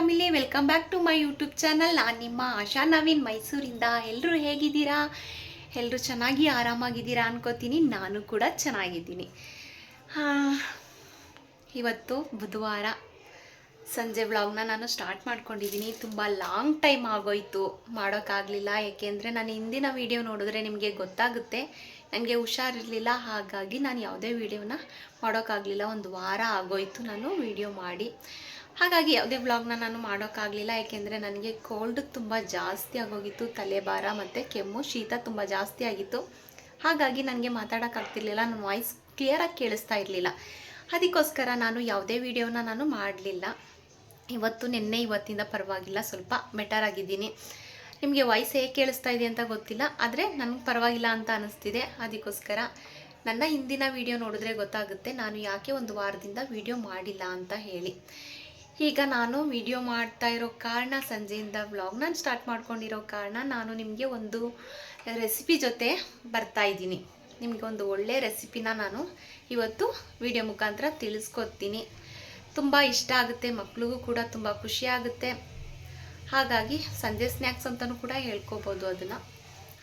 Family, welcome back to my YouTube channel. ನಾನು ನಿಮ್ಮ ಆಶಾ ನವೀನ್ ಮೈಸೂರಿಂದ. ಎಲ್ಲರೂ ಹೇಗಿದ್ದೀರಾ? ಎಲ್ಲರೂ ಚೆನ್ನಾಗಿ ಆರಾಮಾಗಿದ್ದೀರಾ ಅನ್ಕೋತೀನಿ. ನಾನು ಕೂಡ ಚೆನ್ನಾಗಿದ್ದೀನಿ. ಇವತ್ತು ಬುಧವಾರ ಸಂಜೆ ವ್ಲಾಗ್ನ ನಾನು ಸ್ಟಾರ್ಟ್ ಮಾಡ್ಕೊಂಡಿದ್ದೀನಿ. ತುಂಬ ಲಾಂಗ್ ಟೈಮ್ ಆಗೋಯ್ತು, ಮಾಡೋಕ್ಕಾಗಲಿಲ್ಲ. ಏಕೆಂದರೆ ನಾನು ಹಿಂದಿನ ವೀಡಿಯೋ ನೋಡಿದ್ರೆ ನಿಮಗೆ ಗೊತ್ತಾಗುತ್ತೆ, ನನಗೆ ಹುಷಾರಿರಲಿಲ್ಲ. ಹಾಗಾಗಿ ನಾನು ಯಾವುದೇ ವೀಡಿಯೋನ ಮಾಡೋಕ್ಕಾಗಲಿಲ್ಲ. ಒಂದು ವಾರ ಆಗೋಯ್ತು ನಾನು ವೀಡಿಯೋ ಮಾಡಿ. ಹಾಗಾಗಿ ಯಾವುದೇ ವ್ಲಾಗ್ನ ನಾನು ಮಾಡೋಕ್ಕಾಗಲಿಲ್ಲ. ಏಕೆಂದರೆ ನನಗೆ ಕೋಲ್ಡ್ ತುಂಬ ಜಾಸ್ತಿ ಆಗೋಗಿತ್ತು. ತಲೆಭಾರ ಮತ್ತು ಕೆಮ್ಮು, ಶೀತ ತುಂಬ ಜಾಸ್ತಿ ಆಗಿತ್ತು. ಹಾಗಾಗಿ ನನಗೆ ಮಾತಾಡೋಕ್ಕಾಗ್ತಿರ್ಲಿಲ್ಲ. ನನ್ನ ವಾಯ್ಸ್ ಕ್ಲಿಯರಾಗಿ ಕೇಳಿಸ್ತಾ ಇರಲಿಲ್ಲ. ಅದಕ್ಕೋಸ್ಕರ ನಾನು ಯಾವುದೇ ವೀಡಿಯೋನ ನಾನು ಮಾಡಲಿಲ್ಲ. ಇವತ್ತಿಂದ ಪರವಾಗಿಲ್ಲ, ಸ್ವಲ್ಪ ಬೆಟರ್ ಆಗಿದ್ದೀನಿ. ನಿಮಗೆ ವಾಯ್ಸ್ ಹೇಗೆ ಕೇಳಿಸ್ತಾ ಇದೆ ಅಂತ ಗೊತ್ತಿಲ್ಲ, ಆದರೆ ನನಗೆ ಪರವಾಗಿಲ್ಲ ಅಂತ ಅನ್ನಿಸ್ತಿದೆ. ಅದಕ್ಕೋಸ್ಕರ ನನ್ನ ಹಿಂದಿನ ವೀಡಿಯೋ ನೋಡಿದ್ರೆ ಗೊತ್ತಾಗುತ್ತೆ ನಾನು ಯಾಕೆ ಒಂದು ವಾರದಿಂದ ವೀಡಿಯೋ ಮಾಡಿಲ್ಲ ಅಂತ ಹೇಳಿ. ಈಗ ನಾನು ವಿಡಿಯೋ ಮಾಡ್ತಾ ಇರೋ ಕಾರಣ, ಸಂಜೆಯಿಂದ ವ್ಲಾಗ್ ನಾನು ಸ್ಟಾರ್ಟ್ ಮಾಡ್ಕೊಂಡಿರೋ ಕಾರಣ, ನಾನು ನಿಮಗೆ ಒಂದು ರೆಸಿಪಿ ಜೊತೆ ಬರ್ತಾ ಇದ್ದೀನಿ. ನಿಮಗೆ ಒಂದು ಒಳ್ಳೆಯ ರೆಸಿಪಿನ ನಾನು ಇವತ್ತು ವಿಡಿಯೋ ಮುಖಾಂತರ ತಿಳಿಸ್ಕೊಡ್ತೀನಿ. ತುಂಬ ಇಷ್ಟ ಆಗುತ್ತೆ, ಮಕ್ಳಿಗೂ ಕೂಡ ತುಂಬ ಖುಷಿ ಆಗುತ್ತೆ. ಹಾಗಾಗಿ ಸಂಜೆ ಸ್ನ್ಯಾಕ್ಸ್ ಅಂತಲೂ ಕೂಡ ಹೇಳ್ಕೊಬೋದು ಅದನ್ನು.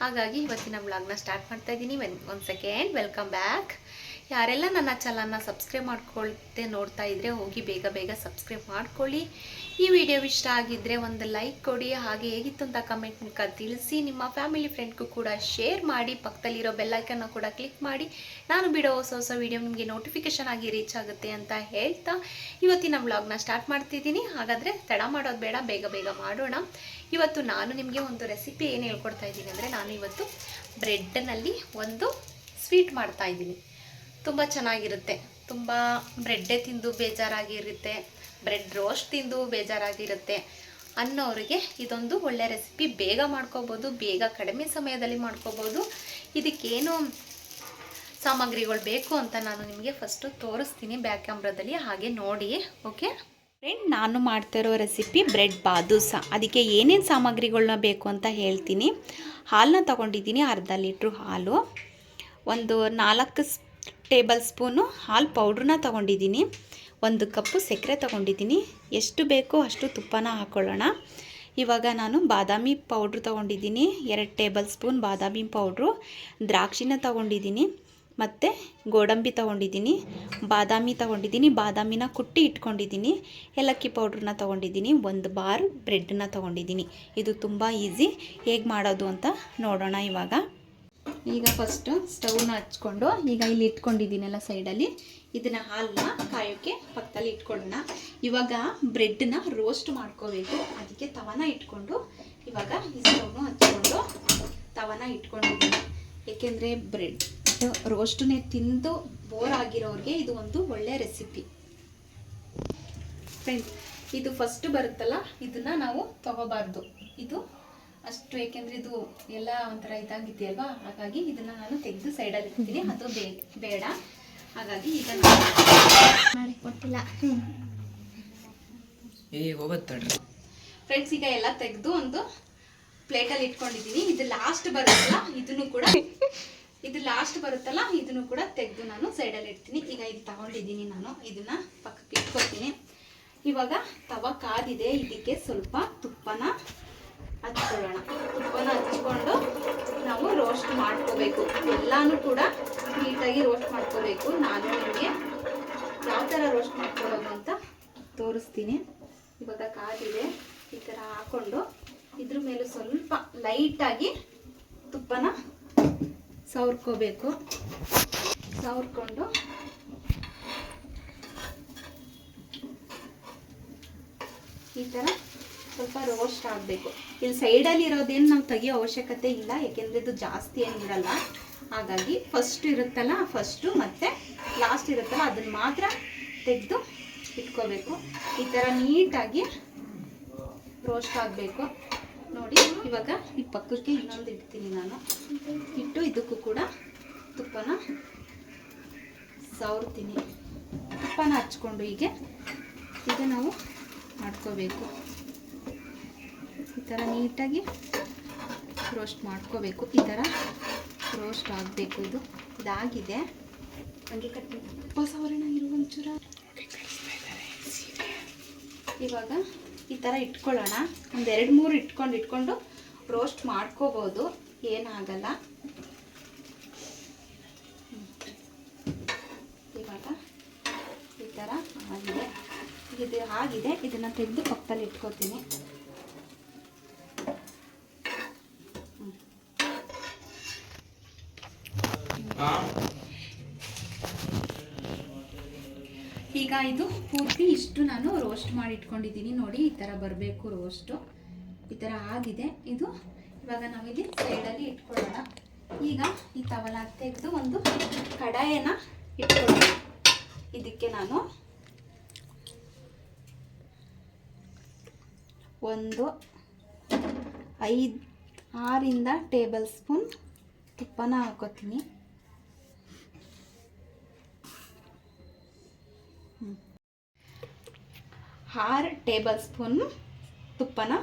ಹಾಗಾಗಿ ಇವತ್ತಿನ ವ್ಲಾಗ್ನ ಸ್ಟಾರ್ಟ್ ಮಾಡ್ತಾ ಇದ್ದೀನಿ. ಒಂದು ಸೆಕೆಂಡ್, ವೆಲ್ಕಮ್ ಬ್ಯಾಕ್. ಯಾರೆಲ್ಲ ನನ್ನ ಚಾನಲ್ನ ಸಬ್ಸ್ಕ್ರೈಬ್ ಮಾಡ್ಕೊಳ್ತೆ ನೋಡ್ತಾ ಇದ್ದರೆ ಹೋಗಿ ಬೇಗ ಸಬ್ಸ್ಕ್ರೈಬ್ ಮಾಡ್ಕೊಳ್ಳಿ. ಈ ವಿಡಿಯೋ ಇಷ್ಟ ಆಗಿದ್ದರೆ ಒಂದು ಲೈಕ್ ಕೊಡಿ. ಹಾಗೆ ಹೇಗಿತ್ತು ಅಂತ ಕಮೆಂಟ್ ಮೂಲಕ ತಿಳಿಸಿ. ನಿಮ್ಮ ಫ್ಯಾಮಿಲಿ ಫ್ರೆಂಡ್ಗೂ ಕೂಡ ಶೇರ್ ಮಾಡಿ. ಪಕ್ಕದಲ್ಲಿರೋ ಬೆಲ್ಲೈಕನ್ನ ಕೂಡ ಕ್ಲಿಕ್ ಮಾಡಿ. ನಾನು ಬಿಡೋ ಹೊಸ ವಿಡಿಯೋ ನಿಮಗೆ ನೋಟಿಫಿಕೇಷನ್ ಆಗಿ ರೀಚ್ ಆಗುತ್ತೆ ಅಂತ ಹೇಳ್ತಾ ಇವತ್ತಿನ ವ್ಲಾಗ್ನ ಸ್ಟಾರ್ಟ್ ಮಾಡ್ತಿದ್ದೀನಿ. ಹಾಗಾದರೆ ತಡ ಮಾಡೋದು ಬೇಡ, ಬೇಗ ಮಾಡೋಣ. ಇವತ್ತು ನಾನು ನಿಮಗೆ ಒಂದು ರೆಸಿಪಿ ಏನು ಹೇಳ್ಕೊಡ್ತಾ ಇದ್ದೀನಿ ಅಂದರೆ, ನಾನು ಇವತ್ತು ಬ್ರೆಡ್ನಲ್ಲಿ ಒಂದು ಸ್ವೀಟ್ ಮಾಡ್ತಾ ಇದ್ದೀನಿ. ತುಂಬ ಚೆನ್ನಾಗಿರುತ್ತೆ. ತುಂಬ ಬ್ರೆಡ್ಡೇ ತಿಂದು ಬೇಜಾರಾಗಿರುತ್ತೆ, ಬ್ರೆಡ್ ರೋಸ್ಟ್ ತಿಂದು ಬೇಜಾರಾಗಿರುತ್ತೆ ಅನ್ನೋರಿಗೆ ಇದೊಂದು ಒಳ್ಳೆ ರೆಸಿಪಿ. ಬೇಗ ಮಾಡ್ಕೋಬೋದು, ಬೇಗ ಕಡಿಮೆ ಸಮಯದಲ್ಲಿ ಮಾಡ್ಕೋಬೋದು. ಇದಕ್ಕೇನು ಸಾಮಗ್ರಿಗಳು ಬೇಕು ಅಂತ ನಾನು ನಿಮಗೆ ಫಸ್ಟು ತೋರಿಸ್ತೀನಿ ಬ್ಯಾಕ್ ಕ್ಯಾಮ್ರಾದಲ್ಲಿ, ಹಾಗೆ ನೋಡಿ. ಓಕೆ ಫ್ರೆಂಡ್, ನಾನು ಮಾಡ್ತಿರೋ ರೆಸಿಪಿ ಬ್ರೆಡ್ ಬಾದುಷಾ. ಅದಕ್ಕೆ ಏನೇನು ಸಾಮಗ್ರಿಗಳನ್ನ ಬೇಕು ಅಂತ ಹೇಳ್ತೀನಿ. ಹಾಲನ್ನ ತೊಗೊಂಡಿದ್ದೀನಿ, ಅರ್ಧ ಲೀಟ್ರು ಹಾಲು. ಒಂದು 4 ಟೇಬಲ್ ಸ್ಪೂನು ಹಾಲು ಪೌಡ್ರನ್ನ ತೊಗೊಂಡಿದ್ದೀನಿ. 1 ಕಪ್ಪು ಸಕ್ಕರೆ ತೊಗೊಂಡಿದ್ದೀನಿ. ಎಷ್ಟು ಬೇಕೋ ಅಷ್ಟು ತುಪ್ಪನ ಹಾಕ್ಕೊಳ್ಳೋಣ. ಇವಾಗ ನಾನು ಬಾದಾಮಿ ಪೌಡ್ರು ತೊಗೊಂಡಿದ್ದೀನಿ, 2 ಟೇಬಲ್ ಸ್ಪೂನ್ ಬಾದಾಮಿ ಪೌಡ್ರು. ದ್ರಾಕ್ಷಿನ ತೊಗೊಂಡಿದ್ದೀನಿ, ಮತ್ತು ಗೋಡಂಬಿ ತೊಗೊಂಡಿದ್ದೀನಿ, ಬಾದಾಮಿ ತೊಗೊಂಡಿದ್ದೀನಿ. ಬಾದಾಮಿನ ಕುಟ್ಟಿ ಇಟ್ಕೊಂಡಿದ್ದೀನಿ. ಏಲಕ್ಕಿ ಪೌಡ್ರನ್ನ ತೊಗೊಂಡಿದ್ದೀನಿ. 1 ಬಾರ್ ಬ್ರೆಡ್ಡನ್ನ ತೊಗೊಂಡಿದ್ದೀನಿ. ಇದು ತುಂಬ ಈಸಿ. ಹೇಗೆ ಮಾಡೋದು ಅಂತ ನೋಡೋಣ ಇವಾಗ. ಈಗ ಫಸ್ಟು ಸ್ಟವ್ನ ಹಚ್ಕೊಂಡು, ಈಗ ಇಲ್ಲಿ ಇಟ್ಕೊಂಡಿದ್ದೀನಲ್ಲ ಸೈಡಲ್ಲಿ, ಇದನ್ನು ಹಾಲನ್ನ ಕಾಯೋಕ್ಕೆ ಪಕ್ಕದಲ್ಲಿ ಇಟ್ಕೊಳ್ಳೋಣ. ಇವಾಗ ಬ್ರೆಡ್ನ ರೋಸ್ಟ್ ಮಾಡ್ಕೋಬೇಕು. ಅದಕ್ಕೆ ತವನ ಇಟ್ಕೊಂಡು, ಇವಾಗ ಈ ಸ್ಟವ್ನ ಹಚ್ಕೊಂಡು ತವನ ಇಟ್ಕೊಂಡಿದ್ದೀನಿ. ಏಕೆಂದರೆ ಬ್ರೆಡ್ ರೋಸ್ಟನ್ನೇ ತಿಂದು ಬೋರ್ ಆಗಿರೋರಿಗೆ ಇದು ಒಂದು ಒಳ್ಳೆಯ ರೆಸಿಪಿ. ಫ್ರೆಂಡ್ಸ್, ಇದು ಫಸ್ಟ್ ಬರುತ್ತಲ್ಲ, ಇದನ್ನು ನಾವು ತಗೋಬಾರ್ದು. ಇದು ಅಷ್ಟು, ಏಕೆಂದರೆ ಇದು ಎಲ್ಲ ಒಂಥರ ಇದಾಗಿದೆಯಲ್ವಾ, ಹಾಗಾಗಿ ಇದನ್ನು ನಾನು ತೆಗೆದು ಸೈಡಲ್ಲಿ ಇಡ್ತೀನಿ. ಅದು ಬೇಡ. ಹಾಗಾಗಿ ಈಗ ಮಾಡಿ ಕೊಟ್ಟಿಲ್ಲ ಫ್ರೆಂಡ್ಸ್. ಈಗ ಎಲ್ಲ ತೆಗೆದು ಒಂದು ಪ್ಲೇಟಲ್ಲಿ ಇಟ್ಕೊಂಡಿದ್ದೀನಿ. ಇದು ಲಾಸ್ಟ್ ಬರುತ್ತಲ್ಲ, ಇದನ್ನು ಕೂಡ ತೆಗೆದು ನಾನು ಸೈಡಲ್ಲಿ ಇಡ್ತೀನಿ. ಈಗ ಇದು ತಗೊಂಡಿದ್ದೀನಿ ನಾನು, ಇದನ್ನು ಪಕ್ಕಕ್ಕೆ ಇಟ್ಕೊತೀನಿ. ಇವಾಗ ತವ ಕಾದಿದೆ, ಇದಕ್ಕೆ ಸ್ವಲ್ಪ ತುಪ್ಪನ ಹಚ್ಕೊಳ್ಳೋಣ. ತುಪ್ಪನ ಹಚ್ಕೊಂಡು ನಾವು ರೋಸ್ಟ್ ಮಾಡ್ಕೋಬೇಕು. ಎಲ್ಲನೂ ಕೂಡ ನೀಟಾಗಿ ರೋಸ್ಟ್ ಮಾಡ್ಕೋಬೇಕು. ನಾನು ನಿಮಗೆ ಯಾವ ಥರ ರೋಸ್ಟ್ ಮಾಡ್ಕೊಳ್ಳೋದು ಅಂತ ತೋರಿಸ್ತೀನಿ. ಇವಾಗ ಕಾದಿದೆ, ಈ ಥರ ಹಾಕ್ಕೊಂಡು ಇದ್ರ ಮೇಲೆ ಸ್ವಲ್ಪ ಲೈಟಾಗಿ ತುಪ್ಪನ ಸವರ್ಕೋಬೇಕು. ಸವರ್ಕೊಂಡು ಈ ಥರ ಸ್ವಲ್ಪ ರೋಸ್ಟ್ ಆಗಬೇಕು. ಇಲ್ಲಿ ಸೈಡಲ್ಲಿ ಇರೋದೇನು ನಾವು ತೆಗಿಯೋ ಅವಶ್ಯಕತೆ ಇಲ್ಲ, ಏಕೆಂದರೆ ಇದು ಜಾಸ್ತಿ ಏನಿರಲ್ಲ. ಹಾಗಾಗಿ ಫಸ್ಟ್ ಇರುತ್ತಲ್ಲ, ಫಸ್ಟು ಮತ್ತು ಲಾಸ್ಟ್ ಇರುತ್ತಲ್ಲ, ಅದನ್ನು ಮಾತ್ರ ತೆಗೆದು ಇಟ್ಕೋಬೇಕು. ಈ ಥರ ನೀಟಾಗಿ ರೋಸ್ಟ್ ಆಗಬೇಕು ನೋಡಿ. ಇವಾಗ ಈ ಪಕ್ಕಕ್ಕೆ ಇನ್ನೊಂದು ಇಡ್ತೀನಿ ನಾನು. ಇಟ್ಟು ಇದಕ್ಕೂ ಕೂಡ ತುಪ್ಪನ ಸವರ್ತೀನಿ. ತುಪ್ಪನ ಹಚ್ಕೊಂಡು ಈಗ ನಾವು ಮಾಡ್ಕೋಬೇಕು. ಈ ಥರ ನೀಟಾಗಿ ರೋಸ್ಟ್ ಮಾಡ್ಕೋಬೇಕು. ಈ ಥರ ರೋಸ್ಟ್ ಆಗಬೇಕು. ಇದಾಗಿದೆ. ಹಂಗೆ ಕಟ್ಟಿ ಹೊಸ ವರ್ಣ ಇರೋ ಒಂಚೂರ. ಇವಾಗ ಈ ಥರ ಇಟ್ಕೊಳ್ಳೋಣ. ಒಂದು 2-3 ಇಟ್ಕೊಂಡು ರೋಸ್ಟ್ ಮಾಡ್ಕೋಬೋದು, ಏನಾಗಲ್ಲ. ಇವಾಗ ಈ ಥರ ಆಗಿದೆ. ಇದು ಆಗಿದೆ, ಇದನ್ನು ತೆಗೆದು ಪಕ್ಕದಲ್ಲಿ ಇಟ್ಕೋತೀನಿ. ಈಗ ಇದು ಪೂರ್ತಿ ಇಷ್ಟು ನಾನು ರೋಸ್ಟ್ ಮಾಡಿ ಇಟ್ಕೊಂಡಿದ್ದೀನಿ ನೋಡಿ. ಈ ಥರ ಬರಬೇಕು ರೋಸ್ಟು. ಈ ಥರ ಆಗಿದೆ ಇದು. ಇವಾಗ ನಾವಿಲ್ಲಿ ಸೈಡಲ್ಲಿ ಇಟ್ಕೊಳ್ಳೋಣ. ಈಗ ಈ ತವಲ ತೆಗೆದು ಒಂದು ಕಡಾಯಿನ ಇಟ್ಕೊಳ್ಳೋಣ. ಇದಕ್ಕೆ ನಾನು ಒಂದು 5-6 ಟೇಬಲ್ ಸ್ಪೂನ್ ತುಪ್ಪನ ಹಾಕೋತೀನಿ. 6 ಟೇಬಲ್ ಸ್ಪೂನ್ ತುಪ್ಪನ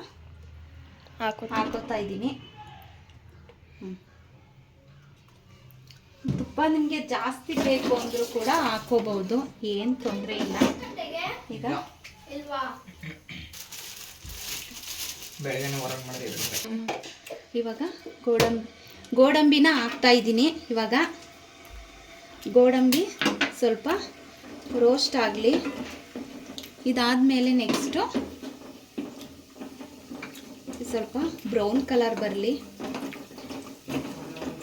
ಹಾಕೋತಾ ಇದ್ದೀನಿ. ತುಪ್ಪ ನಿಮಗೆ ಜಾಸ್ತಿ ಬೇಕು ಅಂದರೂ ಕೂಡ ಹಾಕೋಬಹುದು, ಏನು ತೊಂದರೆ ಇಲ್ಲ. ಈಗ ಇವಾಗ ಗೋಡಂಬಿನ ಹಾಕ್ತಾ ಇದ್ದೀನಿ. ಇವಾಗ ಗೋಡಂಬಿ ಸ್ವಲ್ಪ ರೋಸ್ಟ್ ಆಗಲಿ. ಇದಾದಮೇಲೆ ನೆಕ್ಸ್ಟು ಸ್ವಲ್ಪ ಬ್ರೌನ್ ಕಲರ್ ಬರಲಿ,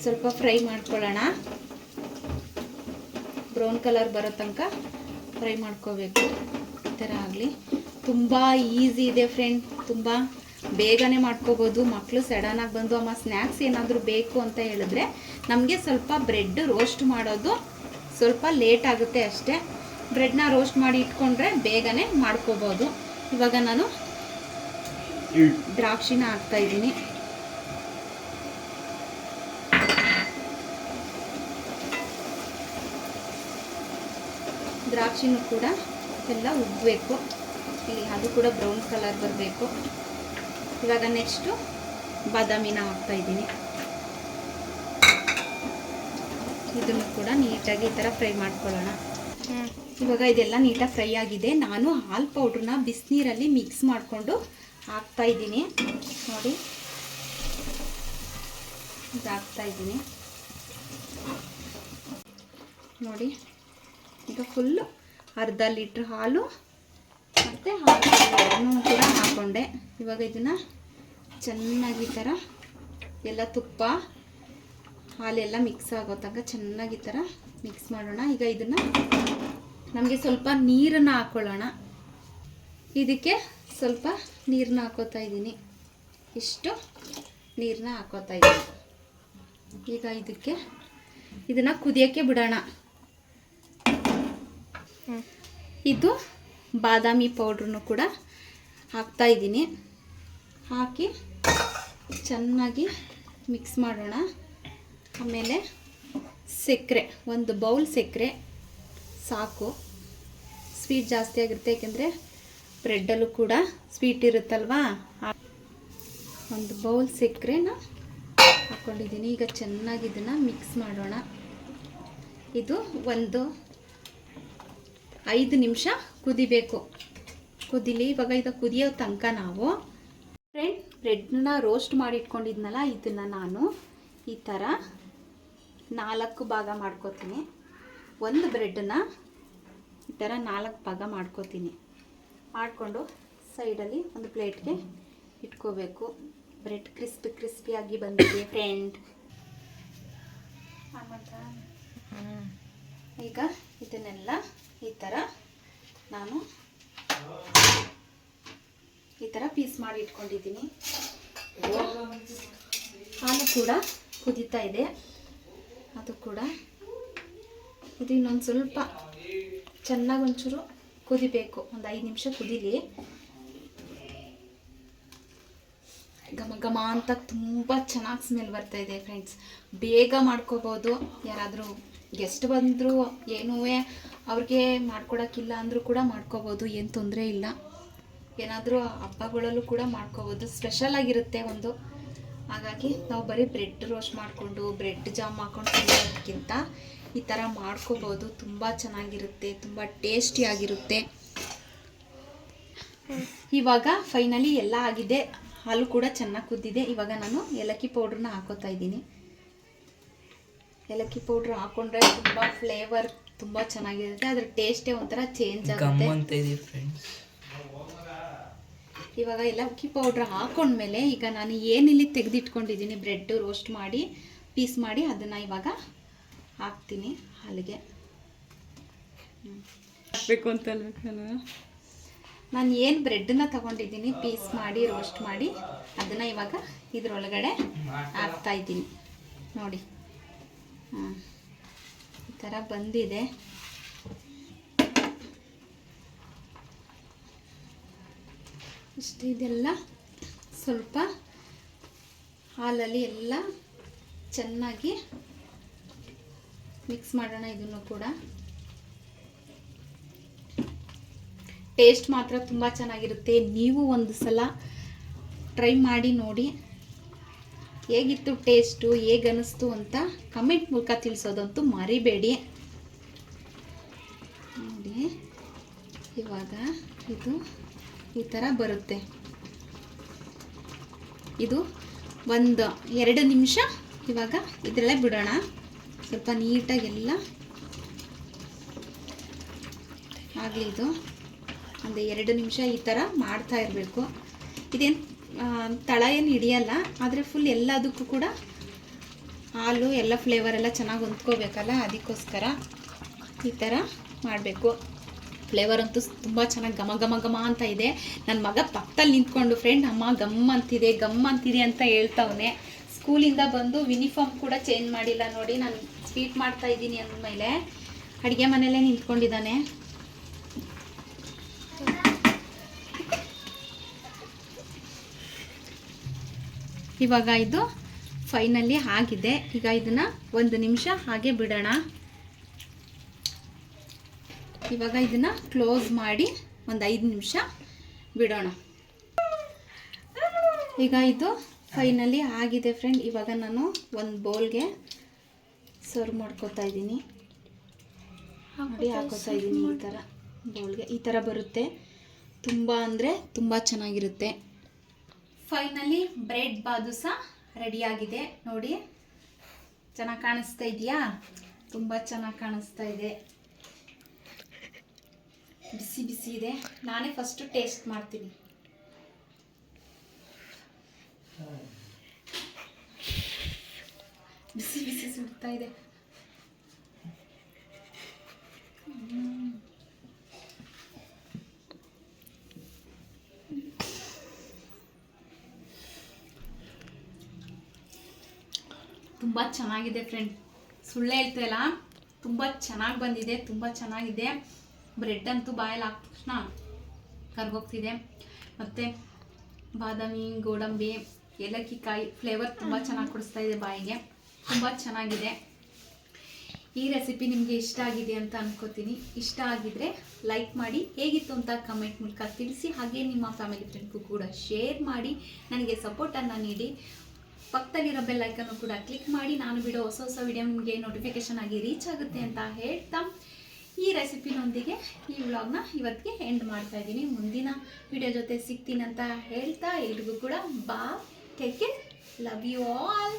ಸ್ವಲ್ಪ ಫ್ರೈ ಮಾಡ್ಕೊಳ್ಳೋಣ. ಬ್ರೌನ್ ಕಲರ್ ಬರೋ ತನಕ ಫ್ರೈ ಮಾಡ್ಕೋಬೇಕು. ಈ ಥರ ಆಗಲಿ. ತುಂಬ ಈಸಿ ಇದೆ ಫ್ರೆಂಡ್, ತುಂಬ ಬೇಗನೆ ಮಾಡ್ಕೋಬೋದು. ಮಕ್ಕಳು ಸಡನ್ನಾಗಿ ಬಂದು ಅಮ್ಮ ಸ್ನ್ಯಾಕ್ಸ್ ಏನಾದರೂ ಬೇಕು ಅಂತ ಹೇಳಿದ್ರೆ ನಮಗೆ ಸ್ವಲ್ಪ ಬ್ರೆಡ್ ರೋಸ್ಟ್ ಮಾಡೋದು ಸ್ವಲ್ಪ ಲೇಟ್ ಆಗುತ್ತೆ ಅಷ್ಟೇ. ಬ್ರೆಡ್ನ ರೋಸ್ಟ್ ಮಾಡಿ ಇಟ್ಕೊಂಡ್ರೆ ಬೇಗನೆ ಮಾಡ್ಕೋಬೋದು. ಇವಾಗ ನಾನು ದ್ರಾಕ್ಷಿನ ಹಾಕ್ತಾ ಇದ್ದೀನಿ. ದ್ರಾಕ್ಷಿನೂ ಕೂಡ ಎಲ್ಲ ಉಬ್ಬಬೇಕು, ಇಲ್ಲಿ ಅದು ಕೂಡ ಬ್ರೌನ್ ಕಲರ್ ಬರಬೇಕು. ಇವಾಗ ನೆಕ್ಸ್ಟು ಬಾದಾಮಿನ ಹಾಕ್ತಾ ಇದ್ದೀನಿ. ಇದನ್ನು ಕೂಡ ನೀಟಾಗಿ ಈ ಥರ ಫ್ರೈ ಮಾಡ್ಕೊಳ್ಳೋಣ. ಇವಾಗ ಇದೆಲ್ಲ ನೀಟಾಗಿ ಫ್ರೈ ಆಗಿದೆ. ನಾನು ಹಾಲು ಪೌಡ್ರನ್ನ ಬಿಸಿನೀರಲ್ಲಿ ಮಿಕ್ಸ್ ಮಾಡಿಕೊಂಡು ಹಾಕ್ತಾ ಇದ್ದೀನಿ ನೋಡಿ. ಇದು ಹಾಕ್ತಾ ಇದ್ದೀನಿ ನೋಡಿ. ಈಗ ಫುಲ್ಲು ಅರ್ಧ ಲೀಟ್ರ್ ಹಾಲು ಮತ್ತು ಹಾಲು ಕೂಡ ಹಾಕ್ಕೊಂಡೆ. ಇವಾಗ ಇದನ್ನು ಚೆನ್ನಾಗಿ ಈ ಥರ ಎಲ್ಲ ತುಪ್ಪ ಹಾಲೆಲ್ಲ ಮಿಕ್ಸ್ ಆಗೋ ತನಕ ಚೆನ್ನಾಗಿ ಈ ಥರ ಮಿಕ್ಸ್ ಮಾಡೋಣ. ಈಗ ಇದನ್ನು ನಮಗೆ ಸ್ವಲ್ಪ ನೀರನ್ನು ಹಾಕ್ಕೊಳ್ಳೋಣ. ಇದಕ್ಕೆ ಸ್ವಲ್ಪ ನೀರನ್ನ ಹಾಕೋತಾ ಇದ್ದೀನಿ, ಇಷ್ಟು ನೀರನ್ನ ಹಾಕೋತಾ ಇದ್ದೀನಿ. ಈಗ ಇದನ್ನು ಕುದಿಯೋಕ್ಕೆ ಬಿಡೋಣ. ಇದು ಬಾದಾಮಿ ಪೌಡ್ರನ್ನು ಕೂಡ ಹಾಕ್ತಾ ಇದ್ದೀನಿ. ಹಾಕಿ ಚೆನ್ನಾಗಿ ಮಿಕ್ಸ್ ಮಾಡೋಣ. ಆಮೇಲೆ ಸಕ್ಕರೆ, ಒಂದು ಬೌಲ್ ಸಕ್ಕರೆ ಸಾಕು. ಸ್ವೀಟ್ ಜಾಸ್ತಿ ಆಗಿರುತ್ತೆ, ಏಕೆಂದರೆ ಬ್ರೆಡ್ಡಲ್ಲೂ ಕೂಡ ಸ್ವೀಟ್ ಇರುತ್ತಲ್ವಾ. ಒಂದು ಬೌಲ್ ಸಕ್ಕರೆನ ಹಾಕ್ಕೊಂಡಿದ್ದೀನಿ. ಈಗ ಚೆನ್ನಾಗಿ ಇದನ್ನು ಮಿಕ್ಸ್ ಮಾಡೋಣ. ಇದು ಒಂದು 5 ನಿಮಿಷ ಕುದಿಬೇಕು. ಕುದಿಲಿ. ಇವಾಗ ಇದು ಕುದಿಯೋ ತನಕ ನಾವು ಫ್ರೆಂಡ್ ಬ್ರೆಡ್ನ ರೋಸ್ಟ್ ಮಾಡಿ ಇಟ್ಕೊಂಡಿದ್ನಲ್ಲ, ಇದನ್ನು ನಾನು ಈ ಥರ 4 ಭಾಗ ಮಾಡ್ಕೋತೀನಿ. ಒಂದು ಬ್ರೆಡ್ನ ಈ ಥರ 4 ಭಾಗ ಮಾಡ್ಕೋತೀನಿ. ಮಾಡಿಕೊಂಡು ಸೈಡಲ್ಲಿ ಒಂದು ಪ್ಲೇಟ್ಗೆ ಇಟ್ಕೋಬೇಕು. ಬ್ರೆಡ್ ಕ್ರಿಸ್ಪಿಯಾಗಿ ಬಂದಿದೆ ಫ್ರೆಂಡ್. ಈಗ ಇದನ್ನೆಲ್ಲ ಈ ಥರ ನಾನು ಈ ಥರ ಪೀಸ್ ಮಾಡಿ ಇಟ್ಕೊಂಡಿದ್ದೀನಿ. ಹಾಲು ಕೂಡ ಕುದೀತಾ ಇದೆ, ಅದು ಕೂಡ ಇದು ಇನ್ನೊಂದು ಸ್ವಲ್ಪ ಚೆನ್ನಾಗಿ ಒಂಚೂರು ಕುದಿಬೇಕು. ಒಂದು 5 ನಿಮಿಷ ಕುದೀಲಿ. ಘಮ ಘಮ ಅಂತ ತುಂಬ ಚೆನ್ನಾಗಿ ಸ್ಮೆಲ್ ಬರ್ತಾ ಇದೆ ಫ್ರೆಂಡ್ಸ್. ಬೇಗ ಮಾಡ್ಕೋಬೋದು. ಯಾರಾದರೂ ಗೆಸ್ಟ್ ಬಂದರೂ ಏನೂ ಅವ್ರಿಗೆ ಮಾಡ್ಕೊಡೋಕ್ಕಿಲ್ಲ ಅಂದರೂ ಕೂಡ ಮಾಡ್ಕೋಬೋದು, ಏನು ತೊಂದರೆ ಇಲ್ಲ. ಏನಾದರೂ ಹಬ್ಬಗಳಲ್ಲೂ ಕೂಡ ಮಾಡ್ಕೋಬೋದು, ಸ್ಪೆಷಲ್ ಆಗಿರುತ್ತೆ ಒಂದು. ಹಾಗಾಗಿ ನಾವು ಬರೀ ಬ್ರೆಡ್ ರೋಸ್ಟ್ ಮಾಡಿಕೊಂಡು ಬ್ರೆಡ್ ಜಾಮ್ ಹಾಕೊಂಡು ತಿನ್ನೋದಕ್ಕಿಂತ ಈ ಥರ ಮಾಡ್ಕೋಬೋದು. ತುಂಬ ಚೆನ್ನಾಗಿರುತ್ತೆ, ತುಂಬ ಟೇಸ್ಟಿಯಾಗಿರುತ್ತೆ. ಇವಾಗ ಫೈನಲಿ ಎಲ್ಲ ಆಗಿದೆ. ಹಾಲು ಕೂಡ ಚೆನ್ನಾಗಿ ಕುದ್ದಿದೆ. ಇವಾಗ ನಾನು ಏಲಕ್ಕಿ ಪೌಡ್ರನ್ನ ಹಾಕೋತಾ ಇದ್ದೀನಿ. ಏಲಕ್ಕಿ ಪೌಡ್ರ್ ಹಾಕೊಂಡ್ರೆ ತುಂಬ ಫ್ಲೇವರ್ ತುಂಬ ಚೆನ್ನಾಗಿರುತ್ತೆ. ಅದ್ರ ಟೇಸ್ಟೇ ಒಂಥರ ಚೇಂಜ್ ಆಗುತ್ತೆ. ಇವಾಗ ಏಲಕ್ಕಿ ಪೌಡ್ರ್ ಹಾಕೊಂಡ್ಮೇಲೆ ಈಗ ನಾನು ಏನಿಲ್ಲಿ ತೆಗೆದಿಟ್ಕೊಂಡಿದ್ದೀನಿ ಬ್ರೆಡ್ ರೋಸ್ಟ್ ಮಾಡಿ ಪೀಸ್ ಮಾಡಿ ಅದನ್ನು ಇವಾಗ ಹಾಕ್ತೀನಿ ಹಾಲಿಗೆ. ಹಾಕಬೇಕು ಅಂತ ನಾನು ಏನು ಬ್ರೆಡ್ಡನ್ನ ತೊಗೊಂಡಿದ್ದೀನಿ ಪೀಸ್ ಮಾಡಿ ರೋಸ್ಟ್ ಮಾಡಿ ಅದನ್ನು ಇವಾಗ ಇದರೊಳಗಡೆ ಹಾಕ್ತಾಯಿದ್ದೀನಿ. ನೋಡಿ ಈ ಥರ ಬಂದಿದೆ. ಇಷ್ಟು ಇದೆಲ್ಲ ಸ್ವಲ್ಪ ಹಾಲಲ್ಲಿ ಎಲ್ಲ ಚೆನ್ನಾಗಿ ಮಿಕ್ಸ್ ಮಾಡೋಣ. ಇದನ್ನು ಕೂಡ ಟೇಸ್ಟ್ ಮಾತ್ರ ತುಂಬ ಚೆನ್ನಾಗಿರುತ್ತೆ. ನೀವು ಒಂದು ಸಲ ಟ್ರೈ ಮಾಡಿ ನೋಡಿ ಹೇಗಿತ್ತು ಟೇಸ್ಟು, ಹೇಗೆ ಅನ್ನಿಸ್ತು ಅಂತ ಕಮೆಂಟ್ ಮೂಲಕ ತಿಳಿಸೋದಂತೂ ಮರಿಬೇಡಿ. ನೋಡಿ ಇವಾಗ ಇದು ಈ ಥರ ಬರುತ್ತೆ. ಇದು 1-2 ನಿಮಿಷ ಇವಾಗ ಇದರಲ್ಲೇ ಬಿಡೋಣ. ಸ್ವಲ್ಪ ನೀಟಾಗೆಲ್ಲ ಆಗಲಿ. ಇದು ಒಂದು 2 ನಿಮಿಷ ಈ ಥರ ಮಾಡ್ತಾ ಇರಬೇಕು. ಇದೇನು ತಳ ಏನು ಹಿಡಿಯಲ್ಲ, ಆದರೆ ಫುಲ್ ಎಲ್ಲದಕ್ಕೂ ಕೂಡ ಹಾಲು ಎಲ್ಲ ಫ್ಲೇವರ್ ಎಲ್ಲ ಚೆನ್ನಾಗಿ ಹೊಂದ್ಕೋಬೇಕಲ್ಲ, ಅದಕ್ಕೋಸ್ಕರ ಈ ಥರ ಮಾಡಬೇಕು. ಫ್ಲೇವರ್ ಅಂತೂ ತುಂಬ ಚೆನ್ನಾಗಿ ಘಮ ಘಮ ಘಮ ಅಂತ ಇದೆ. ನನ್ನ ಮಗ ಪಕ್ಕದಲ್ಲಿ ನಿಂತ್ಕೊಂಡು ಫ್ರೆಂಡ್ ಅಮ್ಮ ಗಮ್ ಅಂತಿದೆ ಅಂತ ಹೇಳ್ತವನೆ. ಸ್ಕೂಲಿಂದ ಬಂದು ಯೂನಿಫಾರ್ಮ್ ಕೂಡ ಚೇಂಜ್ ಮಾಡಿಲ್ಲ. ನೋಡಿ ನಾನು ಸ್ವೀಟ್ ಮಾಡ್ತಾ ಇದ್ದೀನಿ ಅಂದಮೇಲೆ ಅಡುಗೆ ಮನೆಯಲ್ಲೇ ನಿಂತ್ಕೊಂಡಿದ್ದಾನೆ. ಇವಾಗ ಇದು ಫೈನಲಿ ಆಗಿದೆ. ಈಗ ಇದನ್ನು 1 ನಿಮಿಷ ಹಾಗೆ ಬಿಡೋಣ. ಇವಾಗ ಇದನ್ನು ಕ್ಲೋಸ್ ಮಾಡಿ ಒಂದು 5 ನಿಮಿಷ ಬಿಡೋಣ. ಈಗ ಇದು ಫೈನಲಿ ಆಗಿದೆ ಫ್ರೆಂಡ್. ಇವಾಗ ನಾನು ಒಂದು ಬೌಲ್ಗೆ ಸರ್ವ್ ಮಾಡ್ಕೊತಾ ಇದ್ದೀನಿ. ನೋಡಿ ಹಾಕೋತಾ ಇದ್ದೀನಿ ಈ ಥರ ಬೌಲ್ಗೆ. ಈ ಥರ ಬರುತ್ತೆ. ತುಂಬ ಅಂದರೆ ತುಂಬ ಚೆನ್ನಾಗಿರುತ್ತೆ. ಫೈನಲಿ ಬ್ರೆಡ್ ಬಾದುಷಾ ರೆಡಿಯಾಗಿದೆ. ನೋಡಿ ಚೆನ್ನಾಗಿ ಕಾಣಿಸ್ತಾ ಇದೆಯಾ? ತುಂಬ ಚೆನ್ನಾಗಿ ಕಾಣಿಸ್ತಾ ಇದೆ. ಬಿಸಿ ಬಿಸಿ ಇದೆ. ನಾನೇ ಫಸ್ಟು ಟೇಸ್ಟ್ ಮಾಡ್ತೀನಿ. ಬಿಸಿ ಬಿಸಿ ಸುಡ್ತಾ ಇದೆ. ತುಂಬ ಚೆನ್ನಾಗಿದೆ ಫ್ರೆಂಡ್, ಸುಳ್ಳು ಹೇಳ್ತಾಯಿಲ್ಲ. ತುಂಬ ಚೆನ್ನಾಗಿ ಬಂದಿದೆ, ತುಂಬ ಚೆನ್ನಾಗಿದೆ. ಬ್ರೆಡ್ ಅಂತೂ ಬಾಯಲ್ಲಿ ಹಾಕಿದ ತಕ್ಷಣ ಕರ್ಗೋಗ್ತಿದೆ. ಮತ್ತು ಬಾದಾಮಿ, ಗೋಡಂಬಿ, ಏಲಕ್ಕಿ ಕಾಯಿ ಫ್ಲೇವರ್ ತುಂಬ ಚೆನ್ನಾಗಿ ಕೊಡಿಸ್ತಾ ಇದೆ ಬಾಯಿಗೆ. ತುಂಬ ಚೆನ್ನಾಗಿದೆ. ಈ ರೆಸಿಪಿ ನಿಮಗೆ ಇಷ್ಟ ಆಗಿದೆ ಅಂತ ಅನ್ಕೋತೀನಿ. ಇಷ್ಟ ಆಗಿದ್ರೆ ಲೈಕ್ ಮಾಡಿ, ಹೇಗಿತ್ತು ಅಂತ ಕಮೆಂಟ್ ಮೂಲಕ ತಿಳಿಸಿ. ಹಾಗೆ ನಿಮ್ಮ ಫ್ಯಾಮಿಲಿ ಫ್ರೆಂಡ್ಗೂ ಕೂಡ ಶೇರ್ ಮಾಡಿ ನನಗೆ ಸಪೋರ್ಟನ್ನು ನೀಡಿ. ಪಕ್ಕದಲ್ಲಿರೋ ಬೆಲ್ ಐಕನ್ನು ಕೂಡ ಕ್ಲಿಕ್ ಮಾಡಿ ನಾನು ಬಿಡೋ ಹೊಸ ಹೊಸ ವಿಡಿಯೋ ನಿಮಗೆ ನೋಟಿಫಿಕೇಶನ್ ಆಗಿ ರೀಚ್ ಆಗುತ್ತೆ ಅಂತ ಹೇಳ್ತಾ ಈ ರೆಸಿಪಿನೊಂದಿಗೆ ಈ ವ್ಲಾಗ್ನ ಇವತ್ತಿಗೆ ಎಂಡ್ ಮಾಡ್ತಾ ಇದ್ದೀನಿ. ಮುಂದಿನ ವಿಡಿಯೋ ಜೊತೆ ಸಿಗ್ತೀನಿ ಅಂತ ಹೇಳ್ತಾ ಎಲ್ರಿಗೂ ಕೂಡ bye, take care, love you all.